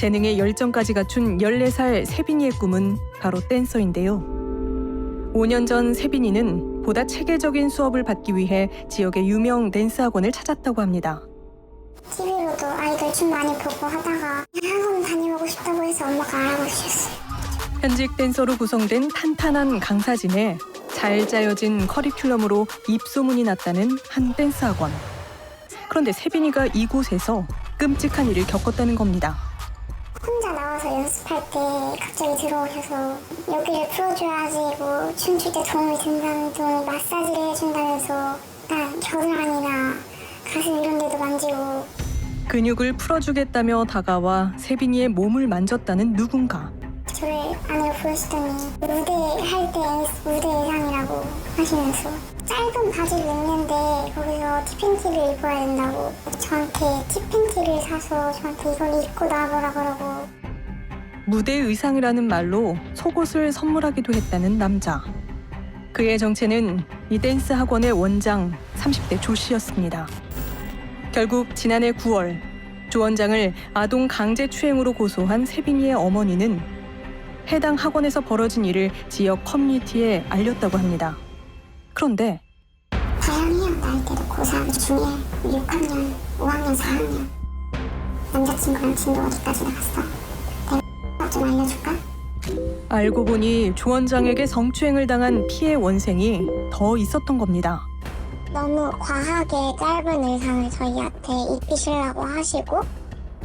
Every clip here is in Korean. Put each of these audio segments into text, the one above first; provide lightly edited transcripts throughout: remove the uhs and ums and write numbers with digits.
재능에 열정까지 갖춘 14살 세빈이의 꿈은 바로 댄서인데요. 5년 전 세빈이는 보다 체계적인 수업을 받기 위해 지역의 유명 댄스 학원을 찾았다고 합니다. TV로도 아이들 춤 많이 보고 하다가 학원 다녀보고 싶다고 해서 엄마가 알아봐 주셨어요. 현직 댄서로 구성된 탄탄한 강사진에 잘 짜여진 커리큘럼으로 입소문이 났다는 한 댄스 학원. 그런데 세빈이가 이곳에서 끔찍한 일을 겪었다는 겁니다. 혼자 나와서 연습할 때 갑자기 들어오셔서 여기를 풀어줘야지 뭐 춤출 때 도움이 된다는 마사지를 해준다면서 겨드랑이나 가슴 이런 데도 만지고 근육을 풀어주겠다며 다가와 세빈이의 몸을 만졌다는 누군가. 저를 안으로 보여주더니 무대할 때 무대 의상이라고 하시면서 짧은 바지를 입는데 거기서 티팬티를 입어야 된다고 저한테 티팬티를 사서 저한테 이걸 입고 나와보라 그러고 무대 의상이라는 말로 속옷을 선물하기도 했다는 남자. 그의 정체는 이 댄스 학원의 원장 30대 조 씨였습니다. 결국 지난해 9월 조 원장을 아동 강제추행으로 고소한 세빈이의 어머니는 해당 학원에서 벌어진 일을 지역 커뮤니티에 알렸다고 합니다. 그런데 다양해요. 나이대도 고3 중1 6학년 5학년 4학년 남자친구랑 진도 어디까지 나갔어? 내가 좀 알려줄까? 알고 보니 조 원장에게 성추행을 당한 피해 원생이 더 있었던 겁니다. 너무 과하게 짧은 의상을 저희한테 입히시려고 하시고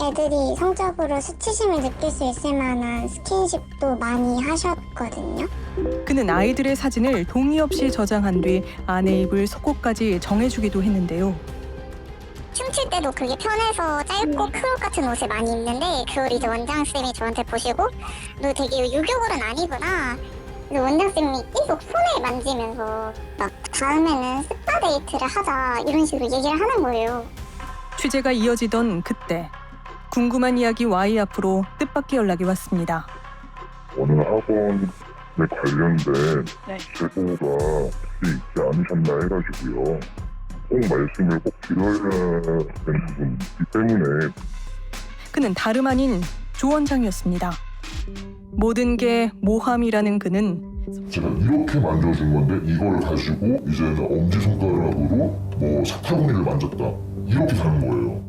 애들이 성적으로 수치심을 느낄 수 있을 만한 스킨십도 많이 하셨거든요. 그는 아이들의 사진을 동의 없이 저장한 뒤 아내 입을 속옷까지 정해주기도 했는데요. 춤출 때도 그게 편해서 짧고 크롭 같은 옷을 많이 입는데 그걸 이제 원장쌤이 저한테 보시고 너 되게 유격으로는 아니구나. 그래서 원장쌤이 계속 손을 만지면서 막 다음에는 스파 데이트를 하자 이런 식으로 얘기를 하는 거예요. 취재가 이어지던 그때 궁금한 이야기 Y 앞으로 뜻밖의 연락이 왔습니다. 어느 학원에 관련된 제보가 혹시 있지 않으셨나 해가지고요. 꼭 말씀을 꼭 드려야 되는 부분이기 때문에 그는 다름 아닌 조 원장이었습니다. 모든 게 모함이라는 그는 제가 이렇게 만져준 건데 이걸 가지고 이제는 엄지손가락으로 뭐 사타구니를 만졌다 이렇게 가는 거예요.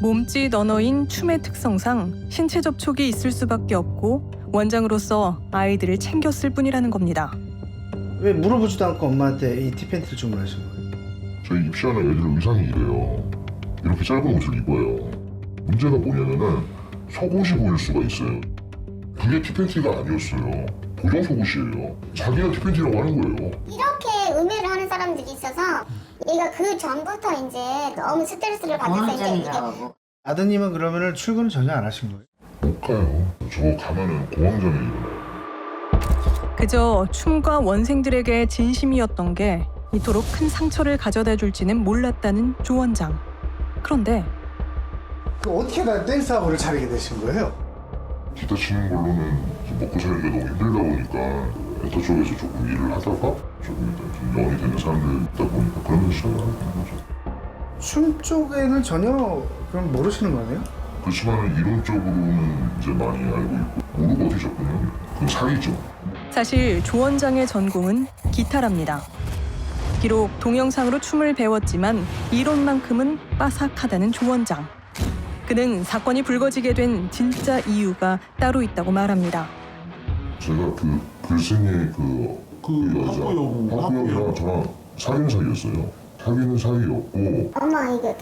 몸짓 언어인 춤의 특성상 신체 접촉이 있을 수밖에 없고 원장으로서 아이들을 챙겼을 뿐이라는 겁니다. 왜 물어보지도 않고 엄마한테 이 티팬티를 주문하신 거예요? 저희 입시하는 애들 의상이 이래요. 이렇게 짧은 옷을 입어요. 문제가 뭐냐면은 속옷이 보일 수가 있어요. 그게 티팬티가 아니었어요. 보정 속옷이에요. 자기가 티팬티라고 하는 거예요. 이렇게 음해를 하는 사람들이 있어서 얘가 그 전부터 이제 너무 스트레스를 받아서 이제 이게 아드님은 그러면은 출근을 전혀 안 하신 거예요? 못 가요. 저거 가면은 공황장애 일어나요. 그저 춤과 원생들에게 진심이었던 게 이토록 큰 상처를 가져다 줄지는 몰랐다는 조 원장. 그런데 어떻게 다 댄스 학원을 차리게 되신 거예요? 기타 치는 걸로는 먹고 살기가 너무 힘들다 보니까 엔터 쪽에서 조금 일을 하다가 조금 일단 좀 연이 되는 사람들 있다 보니까 그런 시작을 하게 된 거죠. 춤 쪽에는 전혀 그럼 모르시는 거네요? 그렇지만 이론적으로는 이제 많이 알고 있고 모르고 어떻게 접근해요? 그건 사기죠. 사실 조 원장의 전공은 기타랍니다. 비록 동영상으로 춤을 배웠지만 이론만큼은 빠삭하다는 조 원장. 그는 사건이 불거지게 된 진짜 이유가 따로 있다고 말합니다. 제가 그 글쓴이의 그 여자 학부형이랑 저랑 사귀는 사이였어요. 사귀는 사이였고 엄마 이게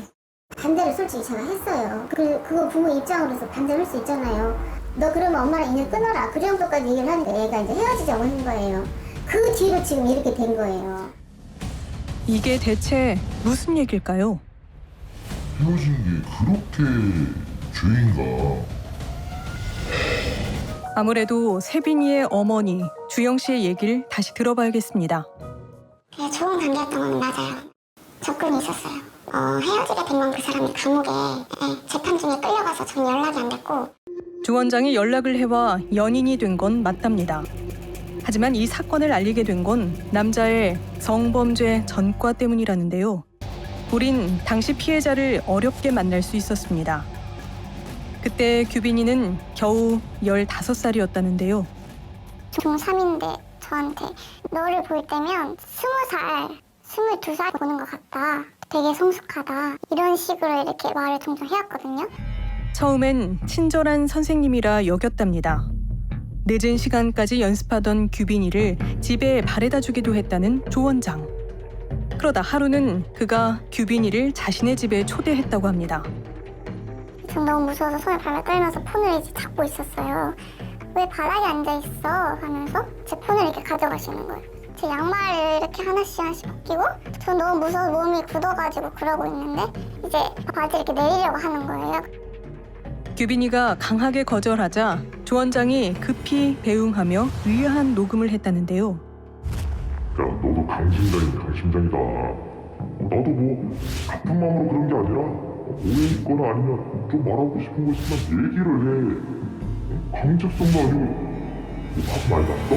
반대를 솔직히 제가 했어요. 그거 부모 입장으로서 반대를 할 수 있잖아요. 너 그러면 엄마랑 인연 끊어라. 그 정도까지 얘기를 하니까 얘가 이제 헤어지자고 하는 거예요. 그 뒤로 지금 이렇게 된 거예요. 이게 대체 무슨 얘기일까요? 헤어진 게 그렇게 죄인가? 아무래도 세빈이의 어머니 주영 씨의 얘기를 다시 들어봐야겠습니다. 그냥 좋은 관계였던 건 맞아요. 접근이 있었어요. 헤어지게 된 건 그 사람이 감옥에 재판 중에 끌려가서 전 연락이 안 됐고 조 원장이 연락을 해와 연인이 된 건 맞답니다. 하지만 이 사건을 알리게 된 건 남자의 성범죄 전과 때문이라는데요. 우린 당시 피해자를 어렵게 만날 수 있었습니다. 그때 규빈이는 겨우 15살이었다는데요. 중3인데 저한테 너를 볼 때면 20살, 22살 보는 것 같다. 되게 성숙하다. 이런 식으로 이렇게 말을 종종 해왔거든요. 처음엔 친절한 선생님이라 여겼답니다. 늦은 시간까지 연습하던 규빈이를 집에 바래다 주기도 했다는 조 원장. 그러다 하루는 그가 규빈이를 자신의 집에 초대했다고 합니다. 전 너무 무서워서 손에 발을 떨면서 폰을 이제 잡고 있었어요. 왜 바닥에 앉아있어? 하면서 제 폰을 이렇게 가져가시는 거예요. 제 양말을 이렇게 하나씩 벗기고 전 너무 무서워서 몸이 굳어가지고 그러고 있는데 이제 바지 이렇게 내리려고 하는 거예요. 규빈이가 강하게 거절하자 조 원장이 급히 배웅하며 위안한 녹음을 했다는데요. 야, 너도 강심장이네, 강심장이다. 나도 뭐 나쁜 마음으로 그런 게 아니라 오해 있거나 아니면 좀 말하고 싶은 거 있으면 얘기를 해. 강제성도 아니고 화도 많이 났어?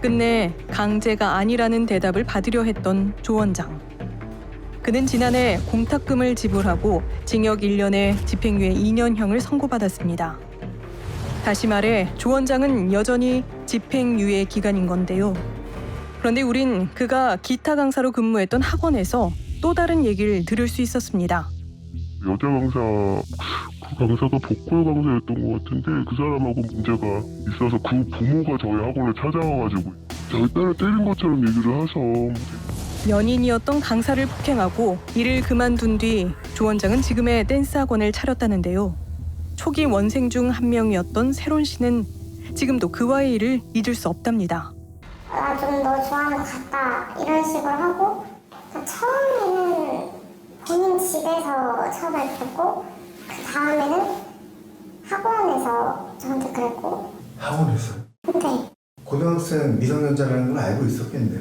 끝내 강제가 아니라는 대답을 받으려 했던 조 원장. 그는 지난해 공탁금을 지불하고 징역 1년에 집행유예 2년형을 선고받았습니다. 다시 말해 조 원장은 여전히 집행유예 기간인 건데요. 그런데 우린 그가 기타 강사로 근무했던 학원에서 또 다른 얘기를 들을 수 있었습니다. 여자 강사, 그 강사가 복고 강사였던 것 같은데 그 사람하고 문제가 있어서 그 부모가 저희 학원을 찾아와가지고 저희 딸을 때린 것처럼 얘기를 해서 연인이었던 강사를 폭행하고 이를 그만둔 뒤 조 원장은 지금의 댄스 학원을 차렸다는데요. 초기 원생 중 한 명이었던 세론 씨는 지금도 그와의 일을 잊을 수 없답니다. 나 좀 너 좋아하는 것 같다 이런 식으로 하고 처음에는 본인 집에서 처음에 그랬고 그 다음에는 학원에서 저한테 그랬고. 학원에서요? 네. 고등학생 미성년자라는 걸 알고 있었겠네요.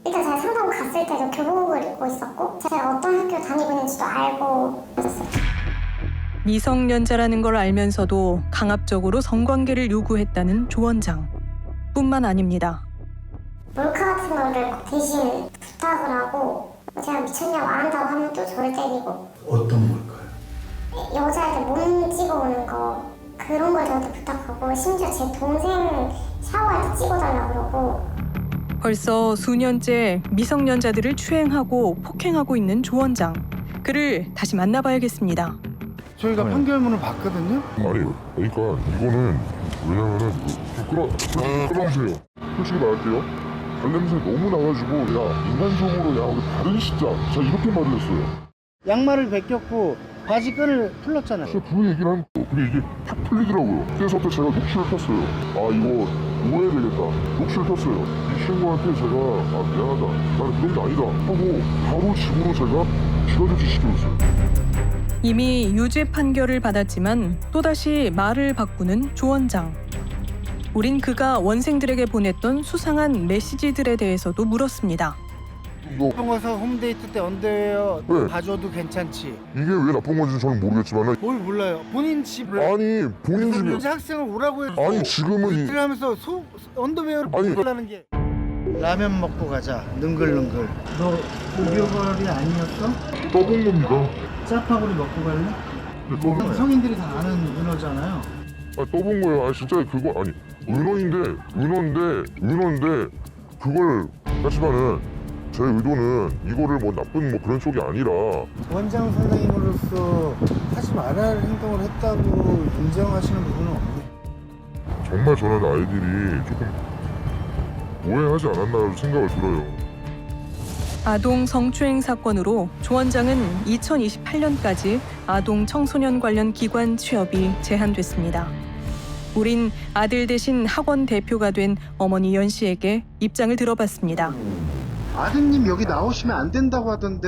일단 제가 상담 갔을 때도 교복을 입고 있었고 제가 어떤 학교 다니고 있는지도 알고 있었어요. 미성년자라는 걸 알면서도 강압적으로 성관계를 요구했다는 조 원장. 뿐만 아닙니다. 몰카 같은 거를 대신 부탁을 하고 제가 미쳤냐고 안 한다고 하면 또 저를 때리고 어떤 걸까요? 여자애들 몸 찍어오는 거 그런 걸 저한테 부탁하고 심지어 제 동생 샤워할 때 찍어달라고 그러고. 벌써 수년째 미성년자들을 추행하고 폭행하고 있는 조 원장. 그를 다시 만나봐야겠습니다. 저희가 판결문을 봤거든요. 아니, 그러니까 이거는 왜냐면은 끊어주세요. 솔직히 말할게요. 발냄새 너무 나가지고 야 인간적으로 야 우리 다른 시자 자 이렇게 말을 했어요. 양말을 벗겼고 바지 끈을 풀렀잖아요. 진짜 그 얘기를 한 거. 근데 이게 탁 풀리더라고요. 그래서부터 제가 녹취를 폈어요. 아 이거 오해야 되겠다. 녹취를 폈어요. 이 친구한테 제가 아 미안하다. 나는 그런 게 아니다. 하고 바로 집으로 제가 지가조치 시켰어요. 이미 유죄 판결을 받았지만 또다시 말을 바꾸는 조 원장. 우린 그가 원생들에게 보냈던 수상한 메시지들에 대해서도 물었습니다. 이거 가서 홈데이트 때 언더웨어 네. 봐줘도 괜찮지. 이게 왜 나쁜 건지 저는 모르겠지만 뭘 몰라요. 본인 집을 아니 본인 집이 여자 학생을 오라고 해서 아니 지금은 이 이틀 하면서 언더웨어를 아니. 벗으라는 게 라면 먹고 가자 능글능글. 너 고교벌이 아니었어? 떠본 겁니다. 짜파구리 먹고 갈래? 네, 떠본 거예요. 성인들이 다 아는 은어잖아요. 아 떠본 거예요. 아 진짜 그거 아니 은어인데 그걸 하지만은 제 의도는 이거를 뭐 나쁜 뭐 그런 쪽이 아니라 원장 선생님으로서 하지 말아야 할 행동을 했다고 인정하시는 부분은 없나요? 정말 저는 아이들이 조금 오해하지 않았나 생각을 들어요. 아동 성추행 사건으로 조 원장은 2028년까지 아동 청소년 관련 기관 취업이 제한됐습니다. 우린 아들 대신 학원 대표가 된 어머니 연 씨에게 입장을 들어봤습니다. 아드님 여기 나오시면 안 된다고 하던데.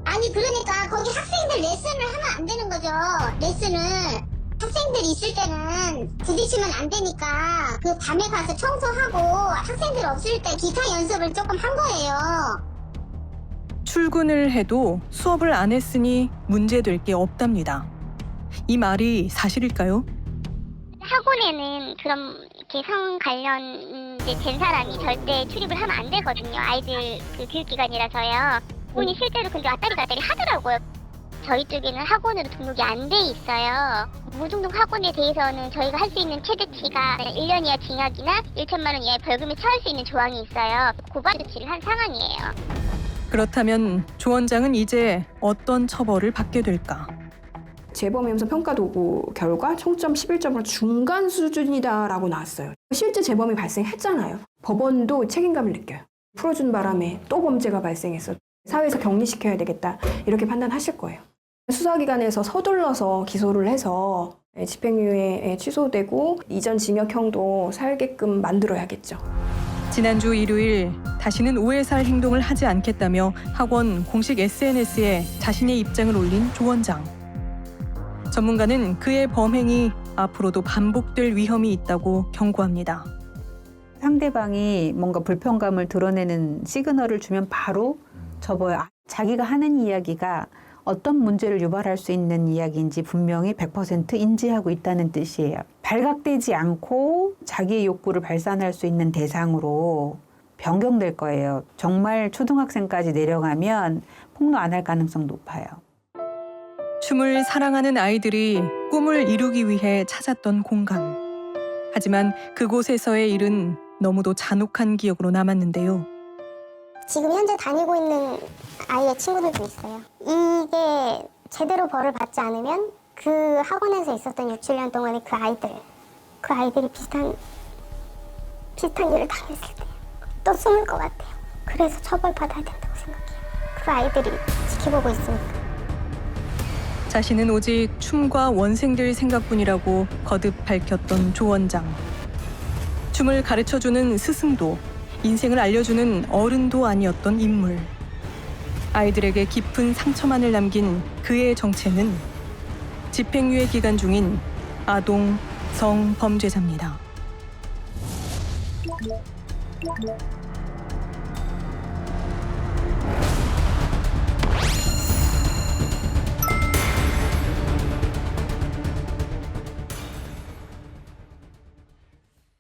아니 그러니까 거기 학생들 레슨을 하면 안 되는 거죠. 레슨을 학생들 있을 때는 부딪히면 안 되니까 그 밤에 가서 청소하고 학생들 없을 때 기타 연습을 조금 한 거예요. 출근을 해도 수업을 안 했으니 문제될 게 없답니다. 이 말이 사실일까요? 학원에는 그런 성 관련 된 사람이 절대 출입을 하면 안 되거든요. 아이들 그 교육기관이라서요. 본인이 실제로 근데 왔다리 갔다리 하더라고요. 저희 쪽에는 학원으로 등록이 안 돼 있어요. 무등록 학원에 대해서는 저희가 할 수 있는 최대치가 1년 이하 징역이나 1천만 원 이하의 벌금에 처할 수 있는 조항이 있어요. 고발 조치를 한 상황이에요. 그렇다면 조 원장은 이제 어떤 처벌을 받게 될까? 재범임성 평가 도구 결과 총점 11점으로 중간 수준이다라고 나왔어요. 실제 재범이 발생했잖아요. 법원도 책임감을 느껴요. 풀어준 바람에 또 범죄가 발생해서 사회에서 격리시켜야 되겠다 이렇게 판단하실 거예요. 수사기관에서 서둘러서 기소를 해서 집행유예 취소되고 이전 징역형도 살게끔 만들어야겠죠. 지난주 일요일 다시는 오해 살 행동을 하지 않겠다며 학원 공식 SNS에 자신의 입장을 올린 조 원장. 전문가는 그의 범행이 앞으로도 반복될 위험이 있다고 경고합니다. 상대방이 뭔가 불편감을 드러내는 시그널을 주면 바로 접어요. 자기가 하는 이야기가 어떤 문제를 유발할 수 있는 이야기인지 분명히 100% 인지하고 있다는 뜻이에요. 발각되지 않고 자기의 욕구를 발산할 수 있는 대상으로 변경될 거예요. 정말 초등학생까지 내려가면 폭로 안 할 가능성 높아요. 춤을 사랑하는 아이들이 꿈을 이루기 위해 찾았던 공간. 하지만 그곳에서의 일은 너무도 잔혹한 기억으로 남았는데요. 지금 현재 다니고 있는 아이의 친구들도 있어요. 이게 제대로 벌을 받지 않으면 그 학원에서 있었던 6, 7년 동안에 그 아이들이 비슷한 일을 당했을 때 또 숨을 것 같아요. 그래서 처벌받아야 된다고 생각해요. 그 아이들이 지켜보고 있으니까. 자신은 오직 춤과 원생들 생각뿐이라고 거듭 밝혔던 조 원장. 춤을 가르쳐주는 스승도 인생을 알려주는 어른도 아니었던 인물. 아이들에게 깊은 상처만을 남긴 그의 정체는 집행유예 기간 중인 아동 성범죄자입니다.